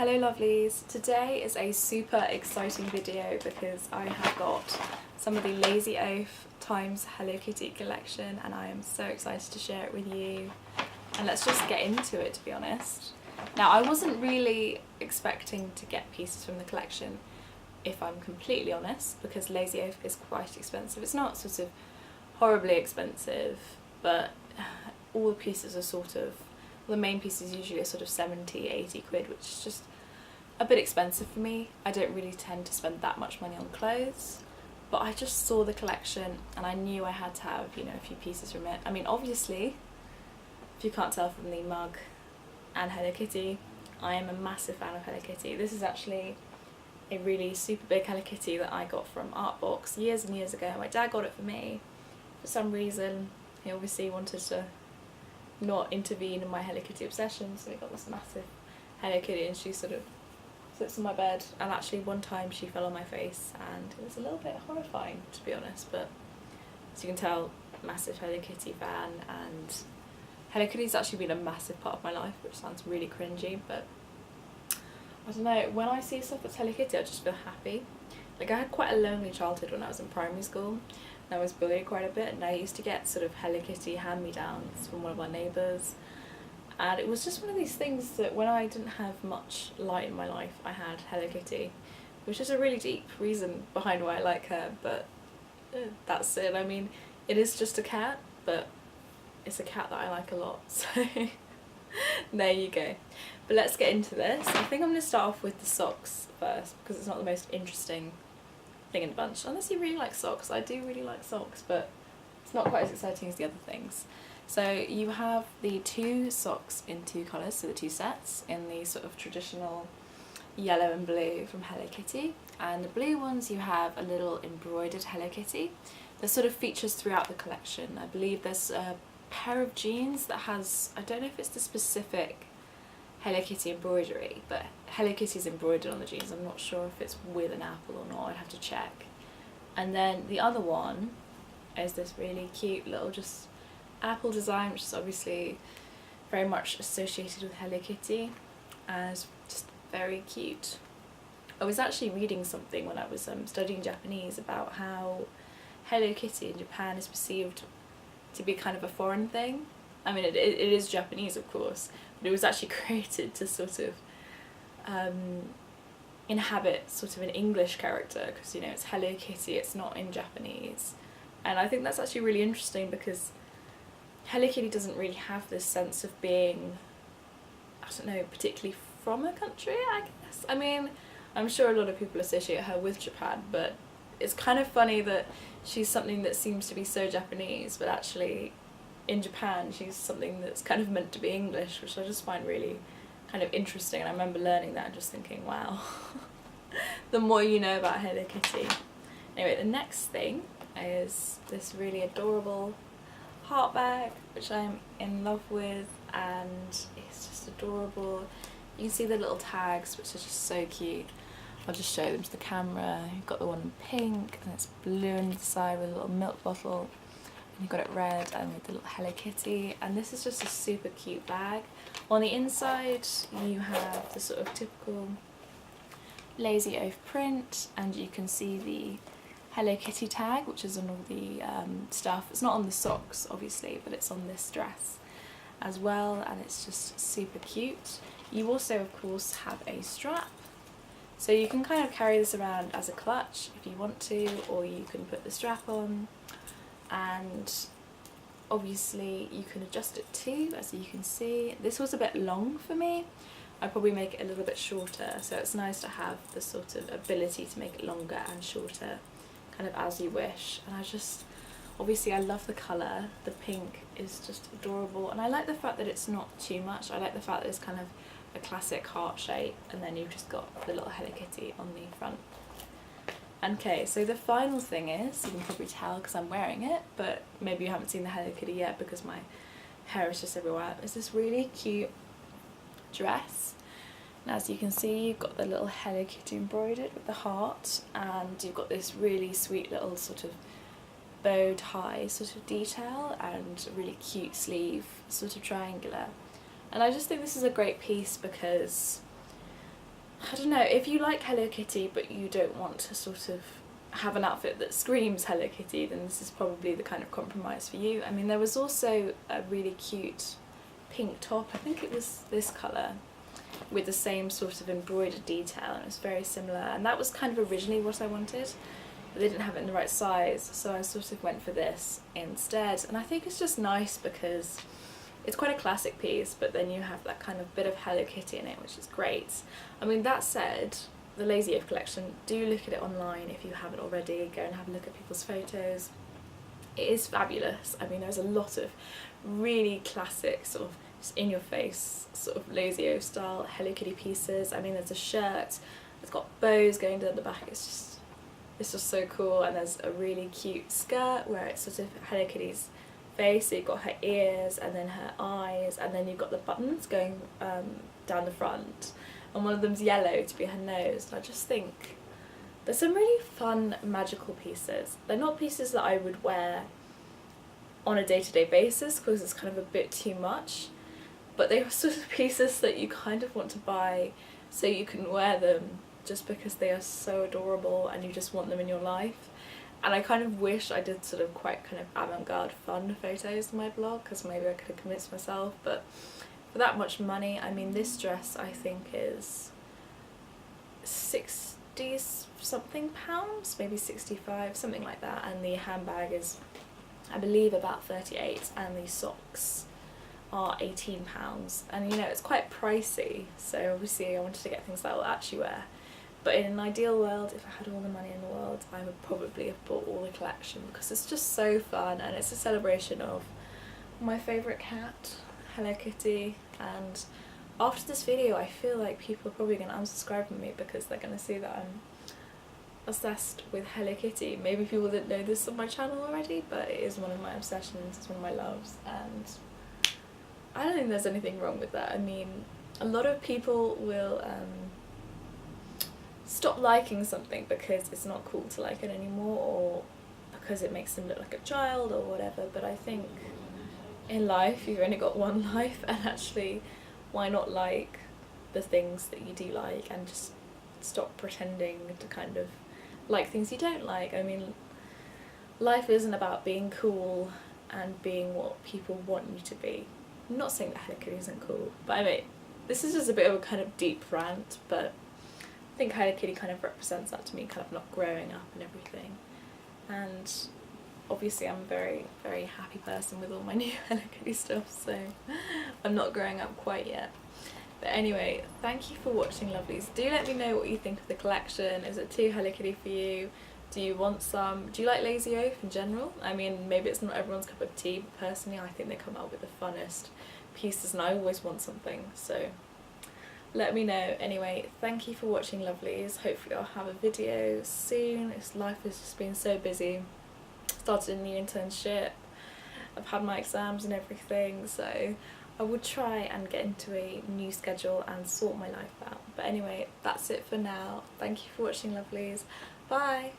Hello lovelies, today is a super exciting video because I have got some of the Lazy Oaf times Hello Kitty collection and I am so excited to share it with you. And let's just get into it, to be honest. Now, I wasn't really expecting to get pieces from the collection, if I'm completely honest, because Lazy Oaf is quite expensive. It's not sort of horribly expensive, but all the pieces are sort of, the main pieces usually are sort of 70-80 quid, which is just a bit expensive for me. I don't really tend to spend that much money on clothes, but I just saw the collection and I knew I had to have, you know, a few pieces from it. I mean, obviously, if you can't tell from the mug and Hello Kitty, I am a massive fan of Hello Kitty. This is actually a really super big Hello Kitty that I got from Artbox years and years ago. My dad got it for me. For some reason, he obviously wanted to not intervene in my Hello Kitty obsession, so we got this massive Hello Kitty and she sort of sits on my bed, and actually one time she fell on my face and it was a little bit horrifying, to be honest, but as you can tell, massive Hello Kitty fan, and Hello Kitty's actually been a massive part of my life, which sounds really cringy, but I don't know, when I see stuff that's Hello Kitty I just feel happy. Like, I had quite a lonely childhood when I was in primary school. I was bullied quite a bit and I used to get sort of Hello Kitty hand-me-downs from one of my neighbours, and it was just one of these things that when I didn't have much light in my life I had Hello Kitty, which is a really deep reason behind why I like her, but that's it. I mean, it is just a cat, but it's a cat that I like a lot, so there you go. But let's get into this. I think I'm going to start off with the socks first because it's not the most interesting thing in the bunch, unless you really like socks. I do really like socks, but it's not quite as exciting as the other things. So you have the two socks in two colours, so the two sets, in the sort of traditional yellow and blue from Hello Kitty, and the blue ones you have a little embroidered Hello Kitty. There's sort of features throughout the collection. I believe there's a pair of jeans that has, I don't know if it's the specific Hello Kitty embroidery, but Hello Kitty's embroidered on the jeans. I'm not sure if it's with an apple or not, I'd have to check. And then the other one is this really cute little just apple design, which is obviously very much associated with Hello Kitty, and it's just very cute. I was actually reading something when I was studying Japanese about how Hello Kitty in Japan is perceived to be kind of a foreign thing. I mean, it is Japanese, of course, but it was actually created to sort of inhabit sort of an English character, because, you know, it's Hello Kitty, it's not in Japanese. And I think that's actually really interesting because Hello Kitty doesn't really have this sense of being, I don't know, particularly from a country, I guess. I mean, I'm sure a lot of people associate her with Japan, but it's kind of funny that she's something that seems to be so Japanese, but actually in Japan she's something that's kind of meant to be English, which I just find really kind of interesting. And I remember learning that and just thinking, wow, the more you know about Hello Kitty. Anyway, the next thing is this really adorable heart bag, which I'm in love with, and it's just adorable. You can see the little tags, which are just so cute. I'll just show them to the camera. You've got the one in pink, and it's blue on the side with a little milk bottle, and you've got it red and with the little Hello Kitty, and this is just a super cute bag. On the inside you have the sort of typical Lazy Oaf print, and you can see the Hello Kitty tag, which is on all the stuff. It's not on the socks, obviously, but it's on this dress as well, and it's just super cute. You also, of course, have a strap, so you can kind of carry this around as a clutch if you want to, or you can put the strap on, and obviously you can adjust it too, as you can see. This was a bit long for me. I'd probably make it a little bit shorter, so it's nice to have the sort of ability to make it longer and shorter, kind of as you wish. And I just, obviously I love the colour. The pink is just adorable, and I like the fact that it's not too much. I like the fact that it's kind of a classic heart shape, and then you've just got the little Hello Kitty on the front. Okay, so the final thing is, you can probably tell because I'm wearing it, but maybe you haven't seen the Hello Kitty yet because my hair is just everywhere, is this really cute dress. And as you can see, you've got the little Hello Kitty embroidered with the heart, and you've got this really sweet little sort of bow tie sort of detail, and a really cute sleeve, sort of triangular. And I just think this is a great piece because I don't know, if you like Hello Kitty but you don't want to sort of have an outfit that screams Hello Kitty, then this is probably the kind of compromise for you. I mean, there was also a really cute pink top, I think it was this colour, with the same sort of embroidered detail, and it was very similar, and that was kind of originally what I wanted, but they didn't have it in the right size, so I sort of went for this instead. And I think it's just nice because it's quite a classic piece, but then you have that kind of bit of Hello Kitty in it, which is great. I mean, that said, the Lazy Oaf collection, do look at it online if you haven't already. Go and have a look at people's photos. It is fabulous. I mean, there's a lot of really classic sort of just in your face sort of Lazy Oaf style Hello Kitty pieces. I mean, there's a shirt, it's got bows going down the back, it's just so cool. And there's a really cute skirt where it's sort of Hello Kitty's face, so you've got her ears and then her eyes, and then you've got the buttons going down the front, and one of them's yellow to be her nose. And I just think there's some really fun magical pieces. They're not pieces that I would wear on a day-to-day basis because it's kind of a bit too much, but they are sort of pieces that you kind of want to buy so you can wear them just because they are so adorable and you just want them in your life. And I kind of wish I did sort of quite kind of avant-garde fun photos in my blog, because maybe I could have convinced myself, but for that much money, I mean, this dress I think is 60 something pounds, maybe 65, something like that, and the handbag is I believe about 38, and the socks are £18, and you know, it's quite pricey, so obviously I wanted to get things that I will actually wear. But in an ideal world, if I had all the money in the world, I would probably have bought all the collection because it's just so fun, and it's a celebration of my favourite cat, Hello Kitty. And after this video, I feel like people are probably going to unsubscribe from me because they're going to see that I'm obsessed with Hello Kitty. Maybe people didn't know this on my channel already, but it is one of my obsessions, it's one of my loves, and I don't think there's anything wrong with that. I mean, a lot of people will stop liking something because it's not cool to like it anymore, or because it makes them look like a child or whatever, but I think in life you've only got one life, and actually why not like the things that you do like and just stop pretending to kind of like things you don't like. I mean, life isn't about being cool and being what people want you to be. I'm not saying that Hello Kitty isn't cool, but I mean, this is just a bit of a kind of deep rant, but I think Hello Kitty kind of represents that to me, kind of not growing up and everything. And obviously I'm a very, very happy person with all my new Hello Kitty stuff, so I'm not growing up quite yet. But anyway, thank you for watching, lovelies. Do let me know what you think of the collection. Is it too Hello Kitty for you? Do you want some? Do you like Lazy Oaf in general? I mean, maybe it's not everyone's cup of tea, but personally I think they come out with the funnest pieces, and I always want something, so let me know. Anyway, thank you for watching, lovelies. Hopefully I'll have a video soon. Life has just been so busy. Started a new internship, I've had my exams and everything, so I would try and get into a new schedule and sort my life out. But anyway, that's it for now. Thank you for watching, lovelies. Bye!